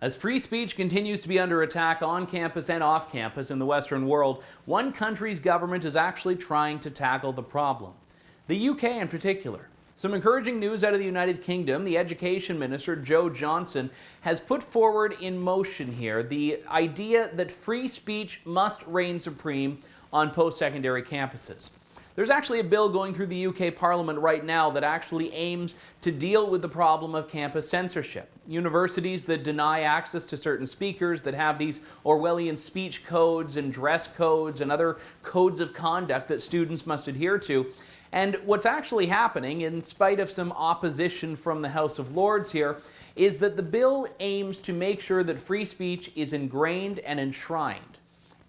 As free speech continues to be under attack on campus and off campus in the Western world, one country's government is actually trying to tackle the problem. The UK in particular. Some encouraging news out of the United Kingdom. The Education Minister, Jo Johnson, has put forward in motion here the idea that free speech must reign supreme on post-secondary campuses. There's actually a bill going through the UK Parliament right now that actually aims to deal with the problem of campus censorship. Universities that deny access to certain speakers, that have these Orwellian speech codes and dress codes and other codes of conduct that students must adhere to. And what's actually happening, in spite of some opposition from the House of Lords here, is that the bill aims to make sure that free speech is ingrained and enshrined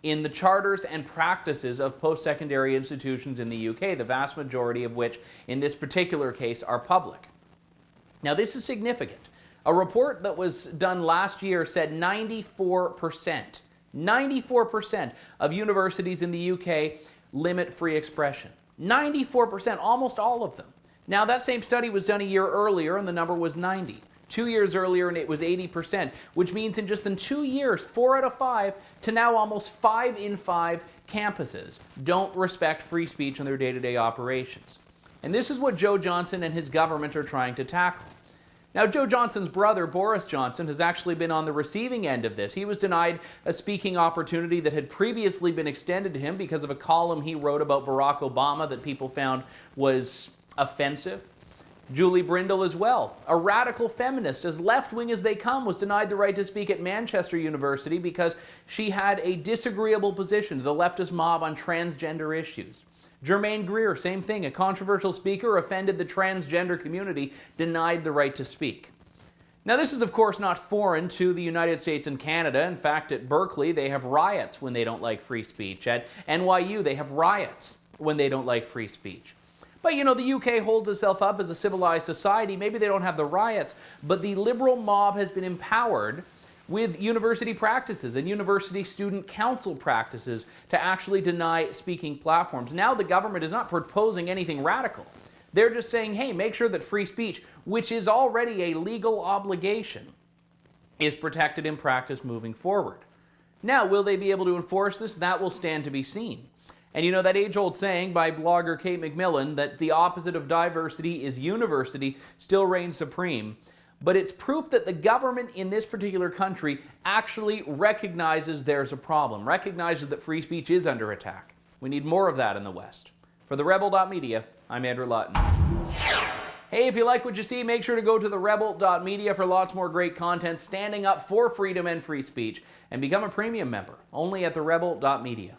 in the charters and practices of post-secondary institutions in the UK, the vast majority of which, in this particular case, are public. Now, this is significant. A report that was done last year said 94% of universities in the UK limit free expression. 94%, almost all of them. Now, that same study was done a year earlier, and the number was 90. 2 years earlier, and it was 80%, which means in just 2 years, 4 out of 5 to now almost 5 in 5 campuses don't respect free speech in their day-to-day operations. And this is what Jo Johnson and his government are trying to tackle. Now, Jo Johnson's brother, Boris Johnson, has actually been on the receiving end of this. He was denied a speaking opportunity that had previously been extended to him because of a column he wrote about Barack Obama that people found was offensive. Julie Brindle as well, a radical feminist, as left-wing as they come, was denied the right to speak at Manchester University because she had a disagreeable position to the leftist mob on transgender issues. Germaine Greer, same thing, a controversial speaker, offended the transgender community, denied the right to speak. Now, this is of course not foreign to the United States and Canada. In fact, at Berkeley, they have riots when they don't like free speech. At NYU, they have riots when they don't like free speech. But you know, the UK holds itself up as a civilized society. Maybe they don't have the riots, but the liberal mob has been empowered with university practices and university student council practices to actually deny speaking platforms. Now the government is not proposing anything radical. They're just saying, hey, make sure that free speech, which is already a legal obligation, is protected in practice moving forward. Now, will they be able to enforce this? That will stand to be seen. And you know that age-old saying by blogger Kate McMillan that the opposite of diversity is university still reigns supreme. But it's proof that the government in this particular country actually recognizes there's a problem, recognizes that free speech is under attack. We need more of that in the West. For the Rebel.media, I'm Andrew Lawton. Hey, if you like what you see, make sure to go to the Rebel.media for lots more great content standing up for freedom and free speech, and become a premium member only at the Rebel.media.